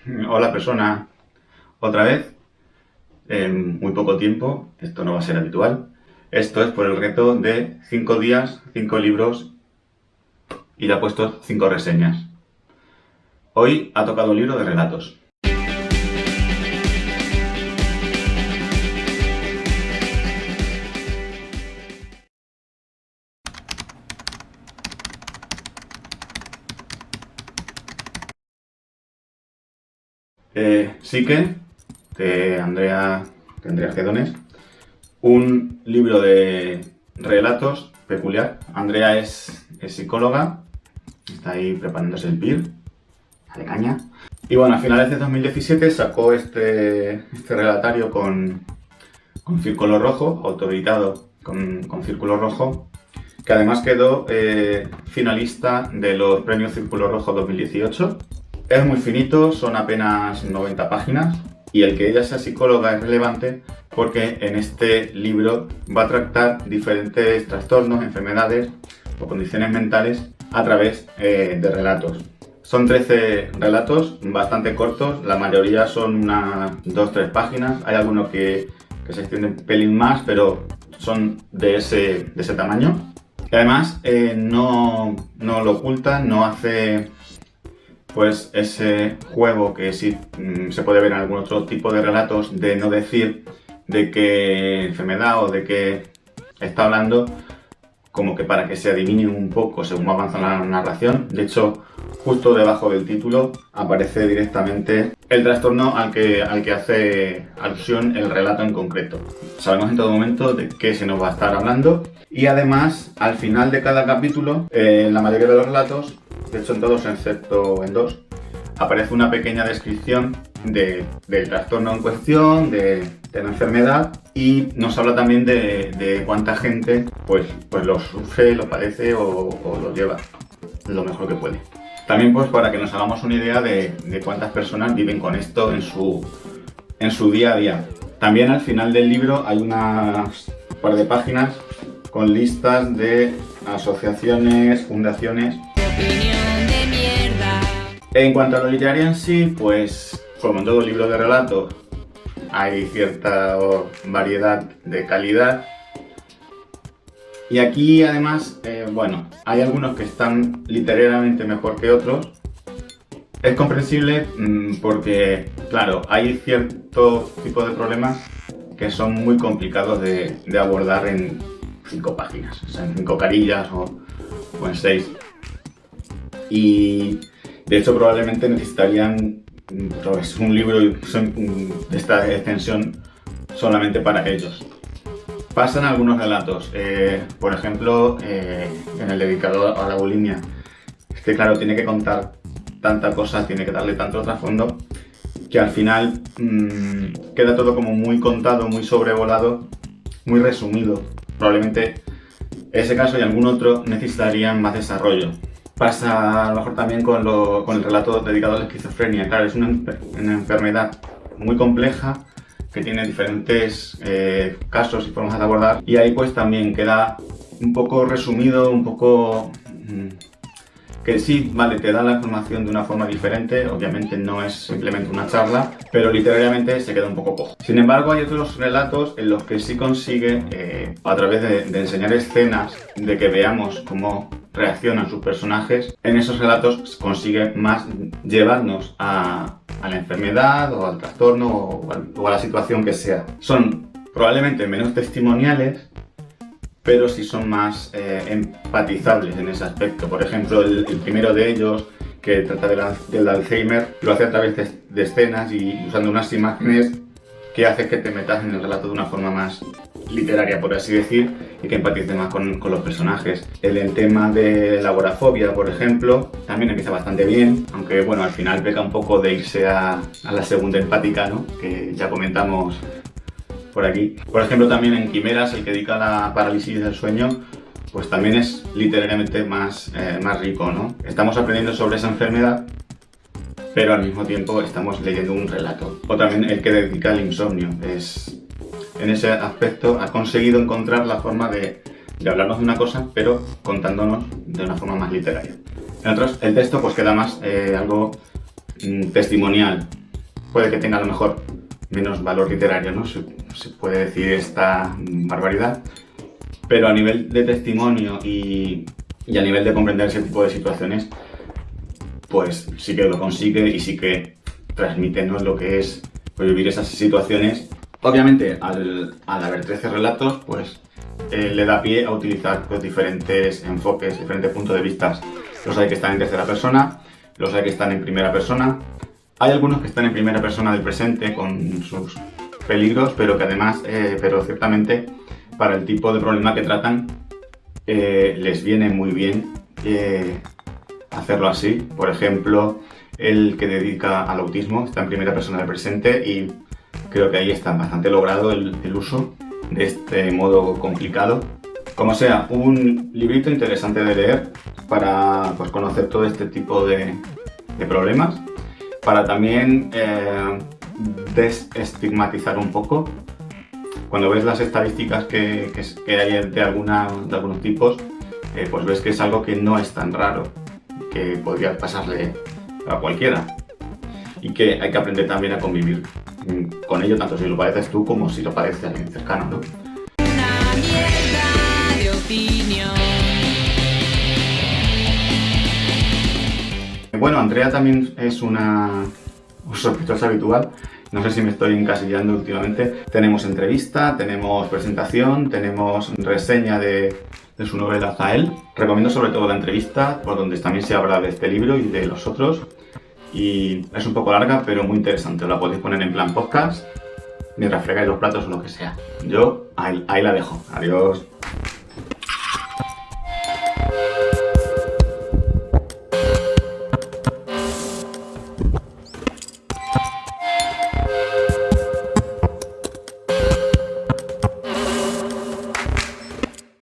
Hola persona, otra vez, en muy poco tiempo, esto no va a ser habitual. Esto es por el reto de 5 días, 5 libros y le he puesto 5 reseñas. Hoy ha tocado un libro de relatos. Psique, de Andrea Cedones, un libro de relatos peculiar. Andrea es psicóloga, está ahí preparándose el PIR, de caña. Y bueno, a finales de 2017 sacó este relatario con círculo rojo, autoeditado con círculo rojo, que además quedó finalista de los premios Círculo Rojo 2018. Es muy finito, son apenas 90 páginas, y el que ella sea psicóloga es relevante porque en este libro va a tratar diferentes trastornos, enfermedades o condiciones mentales a través de relatos. Son 13 relatos bastante cortos, la mayoría son unas 2-3 páginas, hay algunos que se extienden un pelín más, pero son de ese tamaño. Y además no lo oculta, no hace pues ese juego que sí se puede ver en algún otro tipo de relatos, de no decir de qué enfermedad o de qué está hablando, como que para que se adivine un poco según va avanzando la narración. De hecho, justo debajo del título aparece directamente el trastorno al que hace alusión el relato en concreto. Sabemos en todo momento de qué se nos va a estar hablando, y además al final de cada capítulo, en la mayoría de los relatos, de hecho en todos excepto en 2, aparece una pequeña descripción del trastorno en cuestión, de la enfermedad, y nos habla también de cuánta gente pues lo sufre, lo padece o lo lleva lo mejor que puede. También pues para que nos hagamos una idea de cuántas personas viven con esto en su día a día. También al final del libro hay unas par de páginas con listas de asociaciones, fundaciones. En cuanto a lo literario en sí, pues como en todo libro de relato, hay cierta variedad de calidad. Y aquí además, bueno, hay algunos que están literariamente mejor que otros. Es comprensible porque, claro, hay cierto tipo de problemas que son muy complicados de abordar en 5 páginas, o sea, en 5 carillas o en 6. Y de hecho probablemente necesitarían pues, un libro de esta extensión solamente para ellos. Pasan algunos relatos, por ejemplo, en el dedicado a la bulimia. Es que claro, tiene que contar tanta cosa, tiene que darle tanto trasfondo, que al final queda todo como muy contado, muy sobrevolado, muy resumido. Probablemente ese caso y algún otro necesitarían más desarrollo. Pasa a lo mejor también con el relato dedicado a la esquizofrenia. Claro, es una enfermedad muy compleja que tiene diferentes casos y formas de abordar, y ahí pues también queda un poco resumido, un poco que sí, vale, te da la información de una forma diferente, obviamente no es simplemente una charla, pero literariamente se queda un poco cojo. Sin embargo, hay otros relatos en los que sí consigue, a través de enseñar escenas, de que veamos cómo reaccionan sus personajes, en esos relatos consigue más llevarnos a la enfermedad o al trastorno o a la situación que sea. Son probablemente menos testimoniales, pero sí son más empatizables en ese aspecto. Por ejemplo, el primero de ellos, que trata del Alzheimer, lo hace a través de escenas y usando unas imágenes que hace que te metas en el relato de una forma más literaria, por así decir, y que empatices más con los personajes. El tema de la agorafobia, por ejemplo, también empieza bastante bien, aunque bueno, al final peca un poco de irse a la segunda empática, ¿no? Que ya comentamos por aquí. Por ejemplo, también en Quimeras, el que dedica a la parálisis del sueño, pues también es literariamente más rico, ¿no? Estamos aprendiendo sobre esa enfermedad, pero al mismo tiempo estamos leyendo un relato. O también el que dedica al insomnio. En ese aspecto ha conseguido encontrar la forma de hablarnos de una cosa, pero contándonos de una forma más literaria. En otros, el texto pues queda más algo testimonial puede que tenga a lo mejor menos valor literario, ¿no? Se puede decir esta barbaridad, pero a nivel de testimonio y a nivel de comprender ese tipo de situaciones, pues sí que lo consigue y sí que transmite, ¿no?, lo que es vivir esas situaciones. Obviamente, al haber 13 relatos, pues le da pie a utilizar pues, diferentes enfoques, diferentes puntos de vista. Los hay que están en tercera persona, los hay que están en primera persona. Hay algunos que están en primera persona del presente con sus peligros, pero que además, pero ciertamente para el tipo de problema que tratan, les viene muy bien hacerlo así. Por ejemplo, el que dedica al autismo está en primera persona del presente y creo que ahí está bastante logrado el uso de este modo complicado. Como sea, un librito interesante de leer para pues, conocer todo este tipo de problemas, para también desestigmatizar un poco. Cuando ves las estadísticas que hay de algunos tipos, pues ves que es algo que no es tan raro, que podría pasarle a cualquiera y que hay que aprender también a convivir con ello, tanto si lo padeces tú como si lo padece alguien cercano, ¿no? Una mierda de opinión. Bueno, Andrea también es una sospechosa habitual. No sé si me estoy encasillando últimamente. Tenemos entrevista, tenemos presentación, tenemos reseña de su novela Zael. Recomiendo sobre todo la entrevista, por donde también se habla de este libro y de los otros. Y es un poco larga, pero muy interesante. La podéis poner en plan podcast, mientras fregáis los platos o lo que sea. Yo ahí la dejo. Adiós.